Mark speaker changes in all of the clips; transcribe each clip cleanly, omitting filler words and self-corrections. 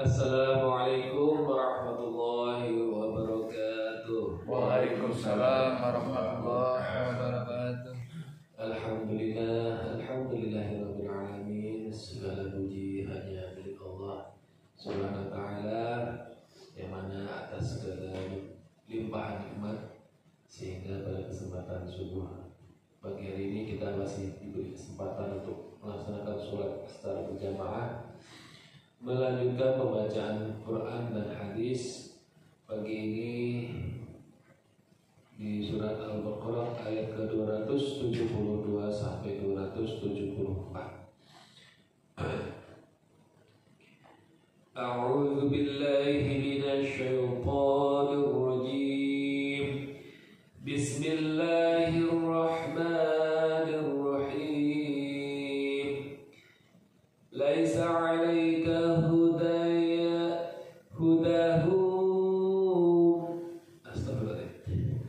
Speaker 1: Assalamualaikum warahmatullahi wabarakatuh.
Speaker 2: Waalaikumsalam warahmatullahi wabarakatuh.
Speaker 1: Alhamdulillahirabbil alamin. Segala puji hanya milik Allah Subhanahu wa taala, yang mana atas segala limpahan nikmat sehingga pada kesempatan subuh pagi hari ini kita masih diberi kesempatan untuk melaksanakan sholat secara berjamaah, melanjutkan pembacaan Quran dan hadis. Pagi ini di surat Al-Baqarah ayat ke-272 sampai 274. A'udzu billahi minasy syaithanir rajim. Bismillahirrahmanirrahim. Laisa 'alaika hudahum. Astagfirullahaladzim.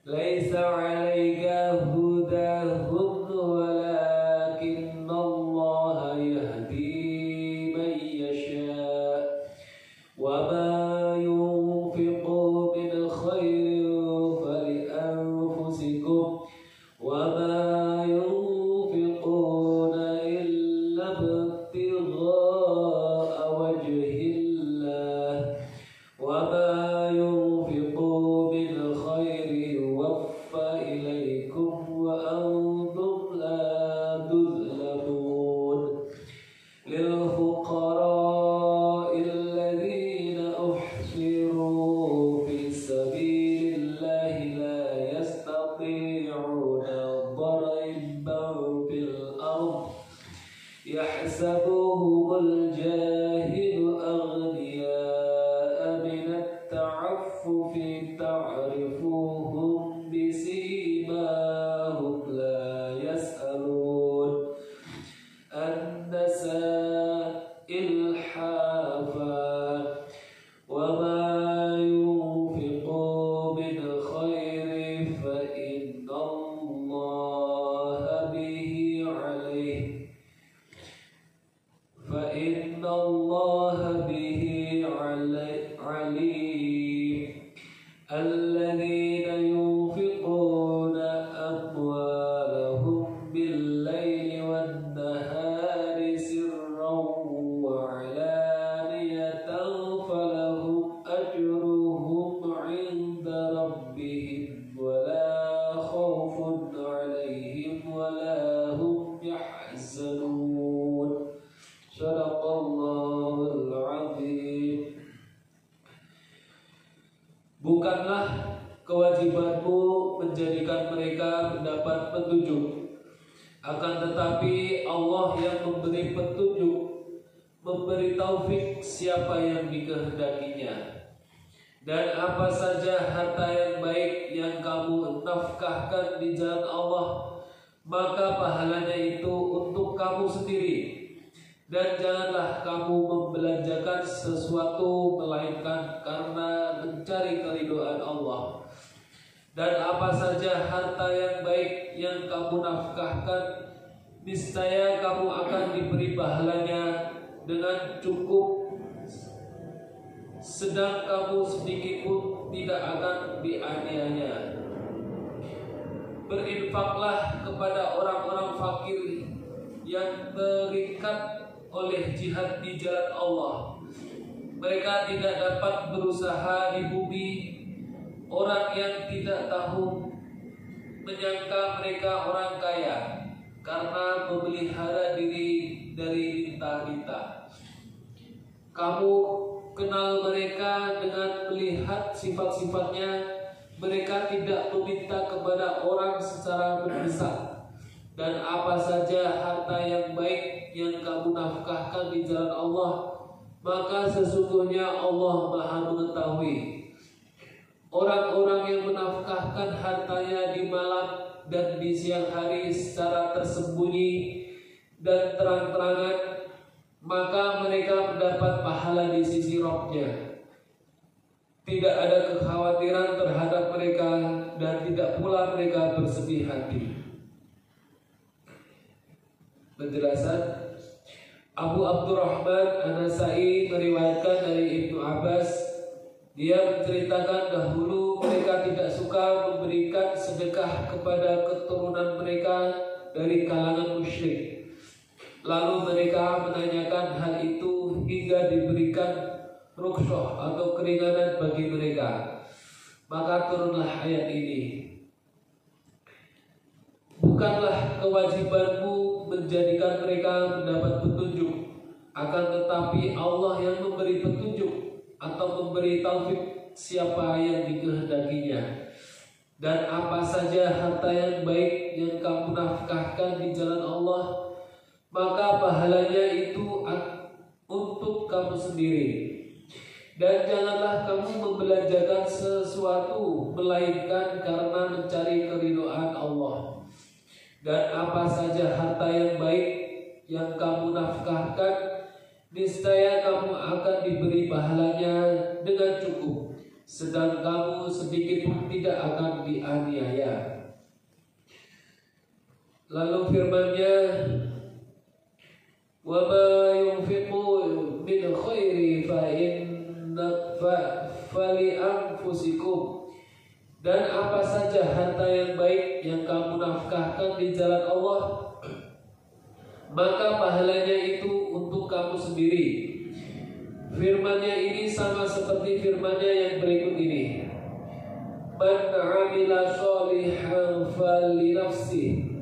Speaker 1: Laisa 'alaika hudahum walakinna Allah yahdi man yasha. Wa ma yunfiqu min khairin fali anfusikum wa ma yunfiquna illa ibtigha'a wajhillah wa ma yunfiqu min khairin yuwaffa ilaykum wa antum la tuzlamun. Lil fuqara'i alladhina uhsiru fi sabilillahi la yastati'una darban fil ard yahsabuhumul jahilu aghniya'a minat ta'affufi ta'rifuhum bisimahum la yas'alun an-nasa ilhafa wa ma yunfiqu min khairin fa inna Allaha bihi alayh fa inna Allaha bihi alim. Alladhina yunfiquna amwalahum bil-laili wan-nahari sirran wa 'alaniyatan falahum ajruhum 'inda rabbihim wa la khawfun 'alayhim wa la hum yahzanun. Shadaqallahul 'azim. Bukanlah kewajibanmu menjadikan mereka mendapat petunjuk, akan tetapi Allah yang memberi petunjuk, memberi taufik siapa yang dikehendakinya. Dan apa saja harta yang baik yang kamu nafkahkan di jalan Allah, maka pahalanya itu untuk kamu sendiri. Dan janganlah kamu membelanjakan sesuatu melainkan karena mencari keridhaan Allah. Dan apa saja harta yang baik yang kamu nafkahkan, niscaya kamu akan diberi pahalanya dengan cukup, sedang kamu sedikit pun tidak akan dianiaya. Berinfaklah kepada orang-orang fakir yang terikat oleh jihad di jalan Allah. Mereka tidak dapat berusaha di bumi. Orang yang tidak tahu menyangka mereka orang kaya karena memelihara diri dari lintah-lintah. Kamu kenal mereka dengan melihat sifat-sifatnya. Mereka tidak meminta kepada orang secara mendesak. Dan apa saja harta yang baik yang kamu nafkahkan di jalan Allah, maka sesungguhnya Allah Maha mengetahui. Orang-orang yang menafkahkan hartanya di malam dan di siang hari secara tersembunyi dan terang-terangan, maka mereka mendapat pahala di sisi Rabb-Nya. Tidak ada kekhawatiran terhadap mereka dan tidak pula mereka bersedih hati. Penjelasan: Abu Abdurrahman An-Nasai meriwayatkan dari Ibnu Abbas, dia menceritakan dahulu mereka tidak suka memberikan sedekah kepada keturunan mereka dari kalangan musyrik. Lalu mereka menanyakan hal itu hingga diberikan rukhsah atau keringanan bagi mereka. Maka turunlah ayat ini. Bukanlah kewajibanmu menjadikan mereka mendapat petunjuk, akan tetapi Allah yang memberi petunjuk atau memberi taufik siapa yang dikehendakinya. Dan apa saja harta yang baik yang kamu nafkahkan di jalan Allah, maka pahalanya itu untuk kamu sendiri. Dan janganlah kamu membelanjakan sesuatu melainkan karena mencari keridhaan Allah. Dan apa saja harta yang baik yang kamu nafkahkan, niscaya kamu akan diberi pahalanya dengan cukup, sedang kamu sedikit pun tidak akan dianiaya. Lalu firman-Nya, wa ma yunfiqu min khairi fa li anfusikum. Dan apa saja harta yang baik yang kamu nafkahkan di jalan Allah, maka pahalanya itu untuk kamu sendiri. Firman-Nya ini sama seperti firman-Nya yang berikut ini. Man 'amila sholihan falinafsih.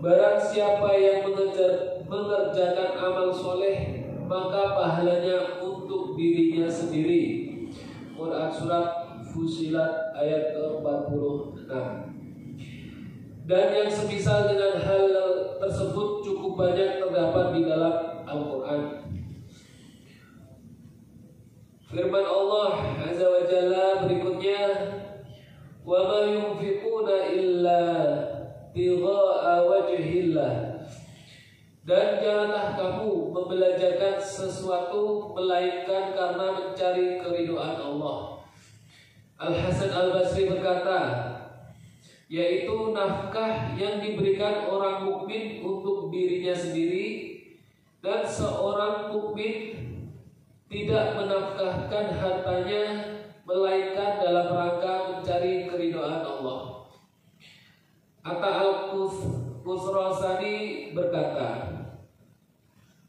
Speaker 1: Barang siapa yang mengerjakan amal soleh, maka pahalanya untuk dirinya sendiri. Quran Surat Fusilat ayat ke-46. Dan yang semisal dengan hal tersebut cukup banyak terdapat di dalam Al-Quran. Firman Allah Azza wa Jalla berikutnya, wa ma yunfiquna illa tigha'a wajhillah. Dan janganlah kamu membelanjakan sesuatu melainkan karena mencari keridhaan Allah. Al-Hasan Al-Basri berkata, yaitu nafkah yang diberikan orang mukmin untuk dirinya sendiri, dan seorang mukmin tidak menafkahkan hartanya melainkan dalam rangka mencari keridhaan Allah. Atta Al-Qusrasani berkata,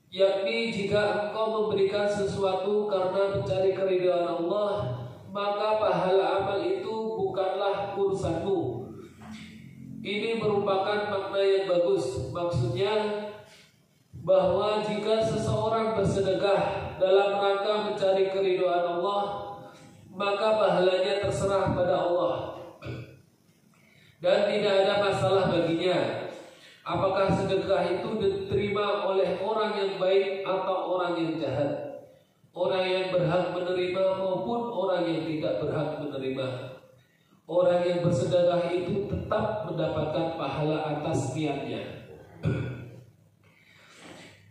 Speaker 1: yakni jika engkau memberikan sesuatu karena mencari keridhaan Allah, maka pahala amal itu bukanlah urusanmu. Ini merupakan makna yang bagus. Maksudnya bahwa jika seseorang bersedekah dalam rangka mencari keridhaan Allah, maka pahalanya terserah pada Allah dan tidak ada masalah baginya apakah sedekah itu diterima oleh orang yang baik atau orang yang jahat, orang yang berhak menerima maupun orang yang tidak berhak menerima. Orang yang bersedekah itu tetap mendapatkan pahala atas niatnya.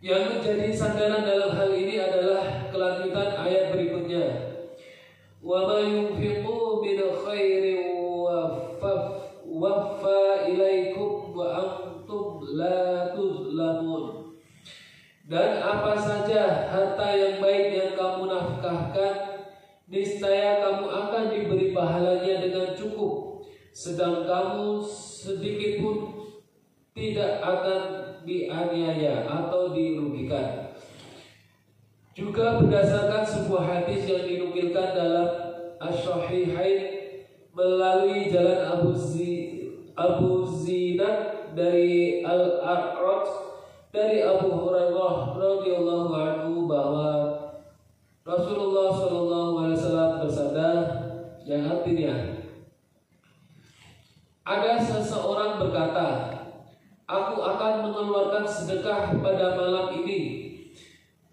Speaker 1: Yang menjadi sandaran dalam hal ini adalah kelanjutan ayat berikutnya. Wa ma yunfiqu min khairin waffa ilaikum wa antum la tuzlamun. Dan apa saja harta yang baik yang kamu nafkahkan, niscaya kamu akan diberi pahalanya dengan cukup, sedang kamu sedikit pun tidak akan dianiaya atau dirugikan. Juga berdasarkan sebuah hadis yang dinukilkan dalam Asy-Syahihain melalui jalan Abu Zinad dari Al-A'raj dari Abu Hurairah radhiyallahu anhu bahwa Rasulullah SAW bersabda, yang artinya, ada seseorang berkata, aku akan mengeluarkan sedekah pada malam ini.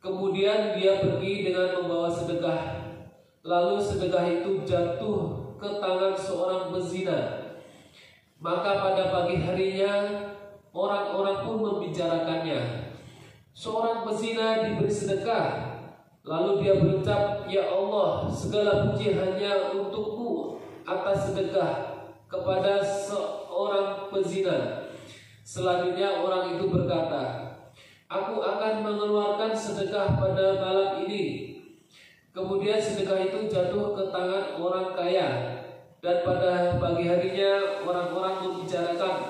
Speaker 1: Kemudian dia pergi dengan membawa sedekah. Lalu sedekah itu jatuh ke tangan seorang pezina. Maka pada pagi harinya orang-orang pun membicarakannya. Seorang pezina diberi sedekah. Lalu dia berucap, ya Allah, segala puji hanya untukmu atas sedekah kepada seorang pezina. Selanjutnya orang itu berkata, aku akan mengeluarkan sedekah pada malam ini. Kemudian sedekah itu jatuh ke tangan orang kaya, dan pada pagi harinya orang-orang membicarakan,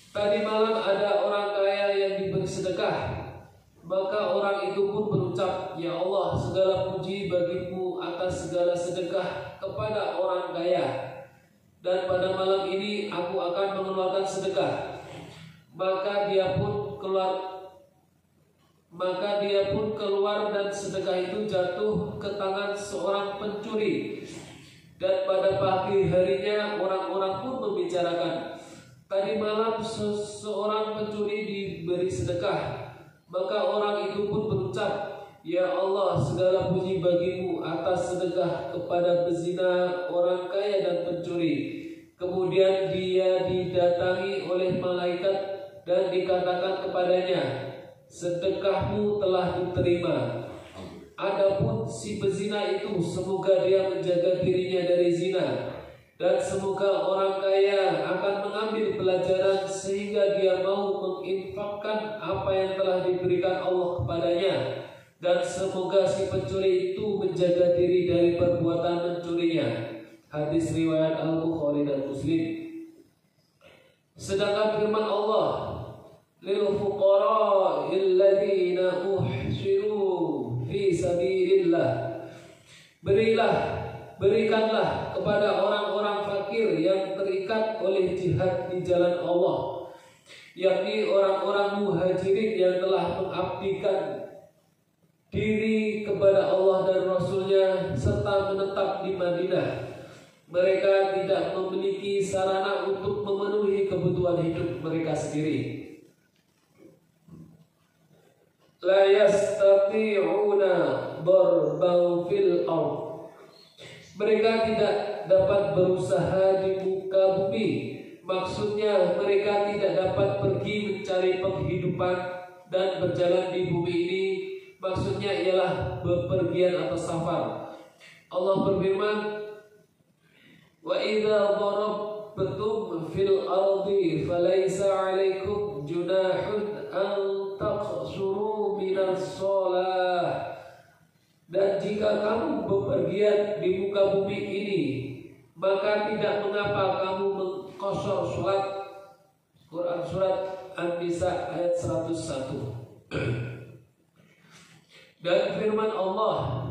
Speaker 1: tadi malam ada orang kaya yang diberi sedekah. Maka orang itu pun berucap, ya Allah, segala puji bagimu atas segala sedekah kepada orang kaya, dan pada malam ini aku akan mengeluarkan sedekah. Maka dia pun keluar dan sedekah itu jatuh ke tangan seorang pencuri. Dan pada pagi harinya orang-orang pun membicarakan, tadi malam seorang pencuri diberi sedekah. Maka orang itu pun berucap, ya Allah, segala puji bagimu atas sedekah kepada pezina, orang kaya dan pencuri. Kemudian dia didatangi oleh malaikat dan dikatakan kepadanya, sedekahmu telah diterima. Adapun si pezina itu, semoga dia menjaga dirinya dari zina, dan semoga orang kaya akan mengambil pelajaran sehingga dia mau menginfakkan apa yang telah diberikan Allah kepadanya, dan semoga si pencuri itu menjaga diri dari perbuatan mencurinya. Hadis riwayat Al-Bukhari dan Muslim. Sedangkan firman Allah, lil fuqara'il ladzina uhsiru fi sabilillah, berikanlah kepada orang-orang fakir yang terikat oleh jihad di jalan Allah, yakni orang-orang muhajirin yang telah mengabdikan diri kepada Allah dan Rasulnya serta menetap di Madinah. Mereka tidak memiliki sarana untuk memenuhi kebutuhan hidup mereka sendiri. La yastati'una darban fil ardh, mereka tidak dapat berusaha di muka bumi. Maksudnya mereka tidak dapat pergi mencari penghidupan dan berjalan di bumi ini. Maksudnya ialah bepergian atau safar. Allah berfirman, wa idza darabtum fil ardi falaysa 'alaikum junahun an taqsuru minas shalah. Dan jika kamu bepergian di muka bumi ini, maka tidak mengapa kamu mengqashar salat. Quran surat An-Nisa ayat 101. Dan firman Allah,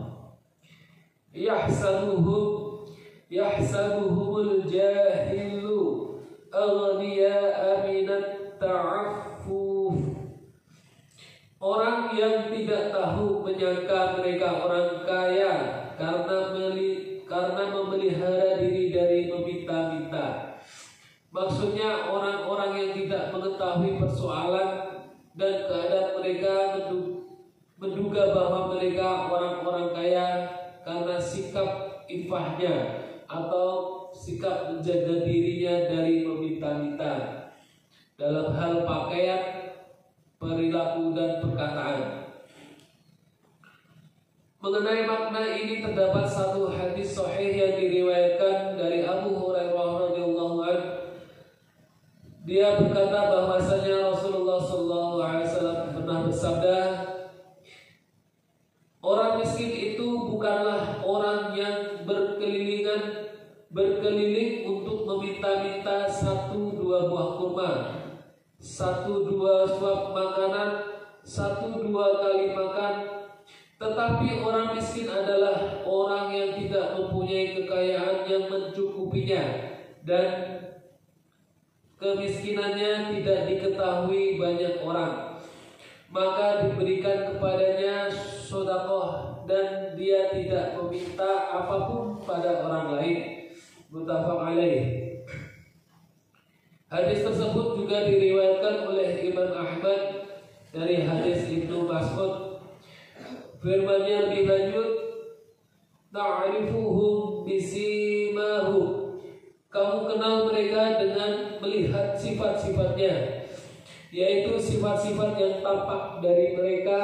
Speaker 1: yahsabuhumul jahilu aghniya'a minat ta'affuf. Orang yang tidak tahu menyangka mereka orang kaya karena memelihara diri dari meminta-minta. Maksudnya orang-orang yang tidak mengetahui persoalan dan keadaan mereka menduga bahwa mereka orang-orang kaya karena sikap infahnya atau sikap menjaga dirinya dari meminta-minta dalam hal pakaian, perilaku dan perkataan. Mengenai makna ini terdapat satu hadis sahih yang diriwayatkan dari Abu Hurairah radhiyallahu anhu. Dia berkata bahwasanya Rasulullah SAW pernah bersabda, orang miskin itu bukanlah orang yang berkeliling untuk meminta-minta 1-2 buah kurma, 1-2 suap makanan, 1-2 kali makan. Tetapi orang miskin adalah orang yang tidak mempunyai kekayaan yang mencukupinya dan kemiskinannya tidak diketahui banyak orang, maka diberikan kepadanya sedekah dan dia tidak meminta apapun pada orang lain. Muttafaq alaih. Hadis tersebut juga diriwayatkan oleh Imam Ahmad dari hadis Ibnu Mas'ud. Firman-Nya lebih lanjut, ta'rifuhum bisimahum, kamu kenal mereka dengan melihat sifat-sifatnya, yaitu sifat-sifat yang tampak dari mereka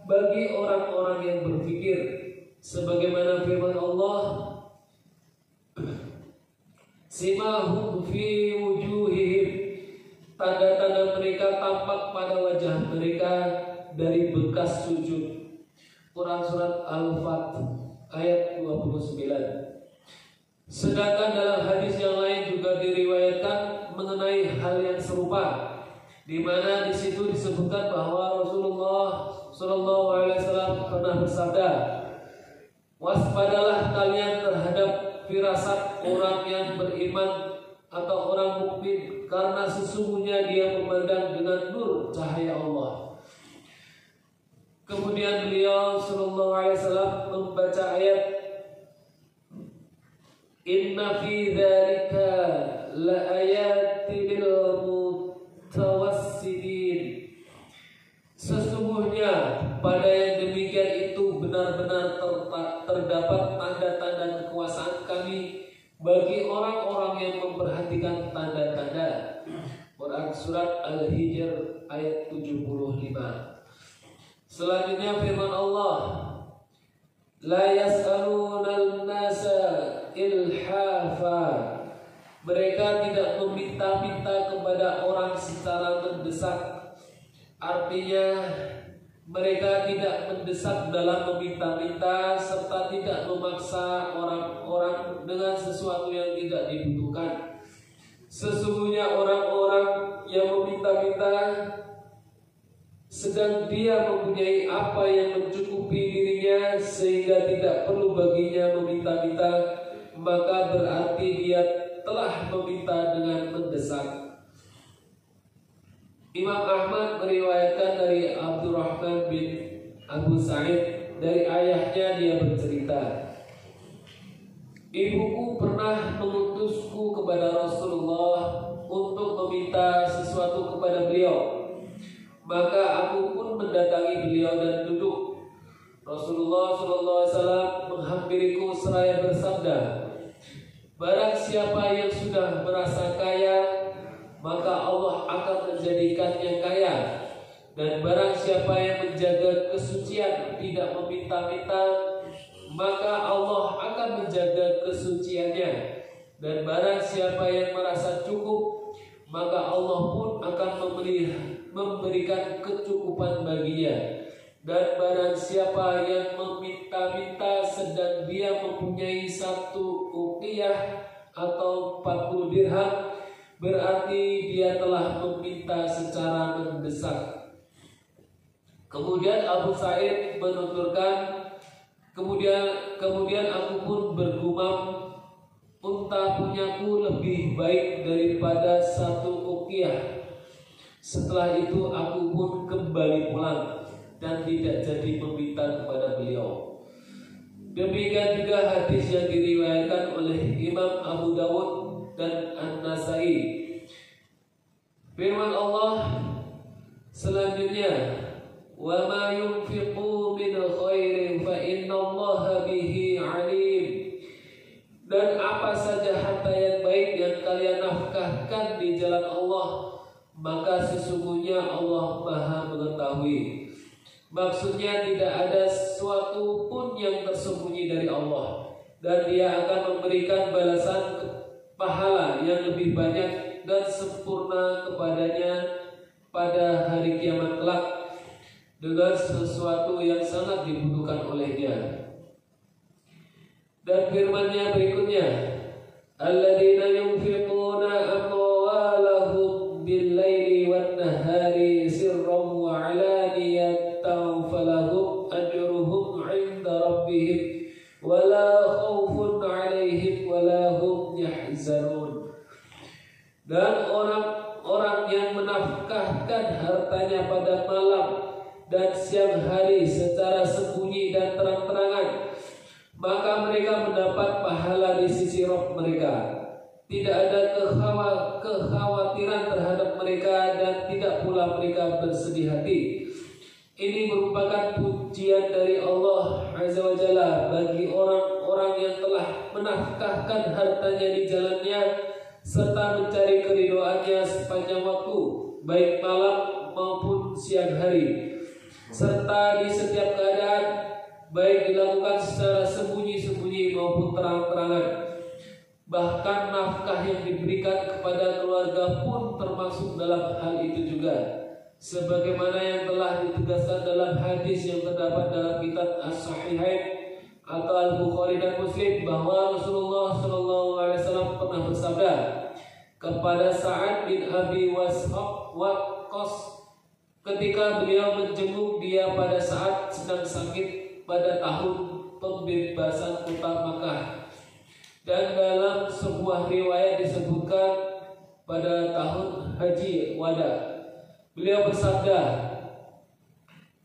Speaker 1: bagi orang-orang yang berfikir, sebagaimana firman Allah, simahum fi wujuhihim, tanda-tanda mereka tampak pada wajah mereka dari bekas sujud. Quran surat Al-Fat ayat 29. Sedangkan dalam hadis yang lain juga diriwayatkan mengenai hal yang serupa, di mana di situ disebutkan bahwa Rasulullah Shallallahu Alaihi Wasallam pernah bersabda, waspadalah kalian terhadap firasat orang yang beriman atau orang mukmin, karena sesungguhnya dia memandang dengan nur cahaya Allah. Kemudian beliau Shallallahu Alaihi Wasallam membaca ayat, Inna fi dzalika la ayatin lil mutawassidin. Sesungguhnya pada yang demikian itu benar-benar terdapat tanda-tanda kekuasaan kami bagi orang-orang yang memperhatikan tanda-tanda. Quran surat Al-Hijr ayat 75. Selanjutnya firman Allah, la yas'alunal nasa ilhafa. Mereka tidak meminta-minta kepada orang secara mendesak. Artinya mereka tidak mendesak dalam meminta-minta serta tidak memaksa orang-orang dengan sesuatu yang tidak dibutuhkan. Sesungguhnya orang-orang yang meminta-minta sedang dia mempunyai apa yang mencukupi dirinya sehingga tidak perlu baginya meminta-minta, maka berarti dia telah meminta dengan mendesak. Imam Ahmad meriwayatkan dari Abdurrahman bin Abu Sa'id, dari ayahnya dia bercerita, ibuku pernah mengutusku kepada Rasulullah untuk meminta sesuatu kepada beliau. Maka aku pun mendatangi beliau dan duduk. Rasulullah SAW menghampiriku seraya bersabda, barang siapa yang sudah merasa kaya, maka Allah akan menjadikannya kaya. Dan barang siapa yang menjaga kesucian, tidak meminta-minta, maka Allah akan menjaga kesuciannya. Dan barang siapa yang merasa cukup, maka Allah pun akan memberikan kecukupan baginya. Dan barang siapa yang meminta-minta sedang dia mempunyai 1 uqiyah atau 40 dirham, berarti dia telah meminta secara mendesak. Kemudian Abu Sa'id menuturkan, kemudian aku pun bergumam, unta punyaku lebih baik daripada 1 uqiyah. Setelah itu aku pun kembali pulang dan tidak jadi meminta kepada beliau. Demikian juga hadis yang diriwayatkan oleh Imam Abu Dawud dan An-Nasai. Firman Allah selanjutnya, wa ma yunfiqu min khairin fa innallaha bihi alim. Dan apa saja harta yang baik yang kalian nafkahkan di jalan Allah, maka sesungguhnya Allah Maha mengetahui. Maksudnya tidak ada sesuatu pun yang tersembunyi dari Allah, dan Dia akan memberikan balasan pahala yang lebih banyak dan sempurna kepadanya pada hari kiamat kelak dengan sesuatu yang sangat dibutuhkan olehnya. Dan firman-Nya berikutnya, alladzina yunfiquna amwalahum bil-laili wan-nahari sirran wa 'alaniyatan falahum ajruhum 'inda rabbihim wala khaufun 'alaihim wala hum yahzanun. Dan orang-orang yang menafkahkan hartanya pada malam dan siang hari secara sembunyi dan terang-terangan, maka mereka mendapat pahala di sisi Rabb mereka. Tidak ada kekhawatiran terhadap mereka dan tidak pula mereka bersedih hati. Ini merupakan pujian dari Allah Azza wa Jalla bagi orang-orang yang telah menafkahkan hartanya di jalannya serta mencari keridhoannya sepanjang waktu, baik malam maupun siang hari, serta di setiap keadaan, baik dilakukan secara sembunyi-sembunyi maupun terang-terangan. Bahkan nafkah yang diberikan kepada keluarga pun termasuk termasuk dalam hal itu juga, sebagaimana yang telah ditegaskan dalam hadis yang terdapat dalam kitab As-Sahihain atau Al-Bukhari dan Muslim, bahwa Rasulullah SAW pernah bersabda kepada Sa'ad bin Abi Waqqas ketika beliau menjenguk dia pada saat sedang sakit pada tahun pembebasan kota Makkah. Dan dalam sebuah riwayat disebutkan pada tahun Haji Wada, beliau bersabda,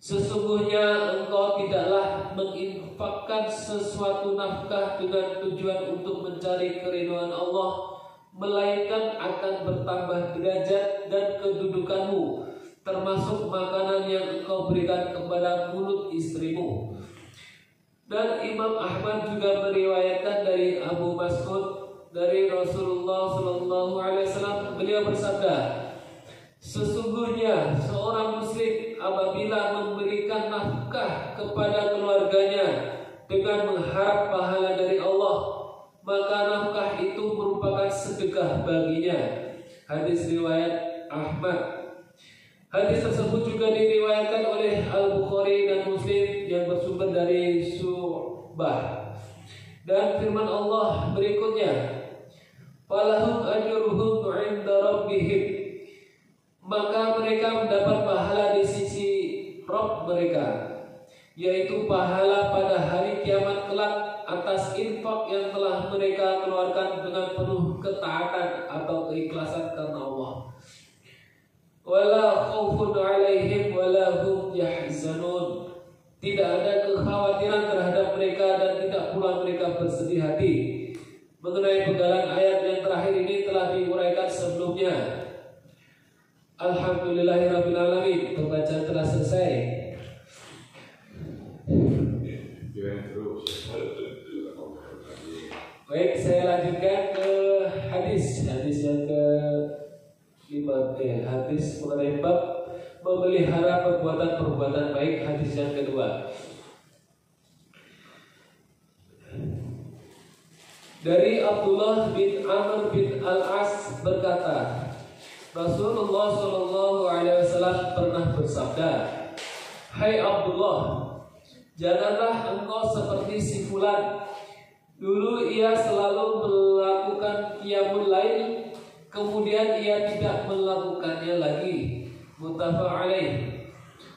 Speaker 1: sesungguhnya engkau tidaklah menginfakkan sesuatu nafkah dengan tujuan untuk mencari keridhaan Allah, melainkan akan bertambah derajat dan kedudukanmu, termasuk makanan yang engkau berikan kepada mulut istrimu. Dan Imam Ahmad juga meriwayatkan dari Abu Mas'ud dari Rasulullah SAW, beliau bersabda, sesungguhnya seorang muslim apabila memberikan nafkah kepada keluarganya dengan mengharap pahala dari Allah, maka nafkah itu merupakan sedekah baginya. Hadis riwayat Ahmad. Hadis tersebut juga diriwayatkan oleh Al-Bukhari dan Muslim yang bersumber dari Syu'bah. Dan firman Allah berikutnya, falahum ajruhum 'inda rabbihim, maka mereka mendapat pahala di sisi Rabb mereka, yaitu pahala pada hari kiamat kelak atas infak yang telah mereka keluarkan dengan penuh ketaatan atau keikhlasan karena Allah. Wala khaufun 'alaihim wala hum yahzanun, tidak ada kekhawatiran terhadap mereka dan tidak pula mereka bersedih hati. Mengenai penggalan ayat yang terakhir ini telah diuraikan sebelumnya. Alhamdulillahirabbil alamin. Pembacaan telah selesai. Baik, saya lanjutkan ke hadis yang ke 5, hadis mengenai bab memelihara perbuatan baik, hadis yang kedua. Dari Abdullah bin Amr bin Al-As berkata, Rasulullah SAW pernah bersabda, hai Abdullah, janganlah engkau seperti si fulan. Dulu ia selalu melakukan qiyamul lail, kemudian ia tidak melakukannya lagi. Muttafaq alaih.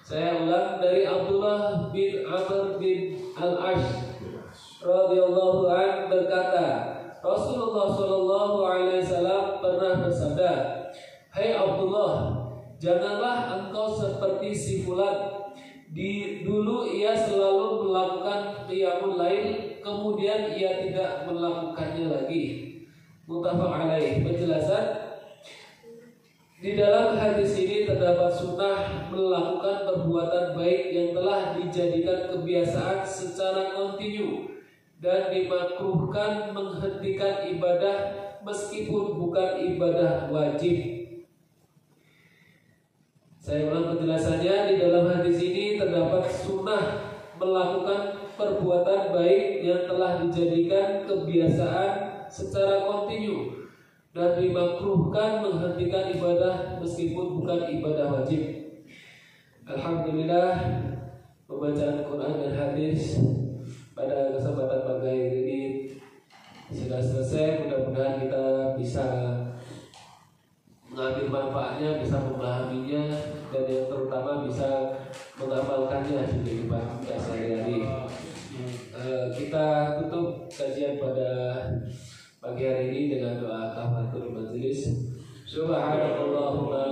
Speaker 1: Saya ulang, dari Abdullah bin Amr bin Al-As radhiyallahu an berkata, Rasulullah SAW pernah bersabda, hai Abdullah, janganlah engkau seperti si fulan. Dulu ia selalu melakukan qiyamul lail, kemudian ia tidak melakukannya lagi. Muttafaq alaih. Penjelasan, di dalam hadis ini terdapat sunnah melakukan perbuatan baik yang telah dijadikan kebiasaan secara kontinu, dan dimakruhkan menghentikan ibadah meskipun bukan ibadah wajib. Saya ulang penjelasannya, di dalam hadis ini terdapat sunnah melakukan perbuatan baik yang telah dijadikan kebiasaan secara kontinu, dan dimakruhkan menghentikan ibadah meskipun bukan ibadah wajib. Alhamdulillah, pembacaan Quran dan hadis pada kesempatan pagi ini sudah selesai. Mudah-mudahan kita bisa mengambil manfaatnya, bisa memahaminya, dan yang terutama bisa mengamalkannya di kehidupan kita sehari-hari. Kita tutup kajian pada pagi hari ini dengan doa kafaratul majelis. Subhanallahumma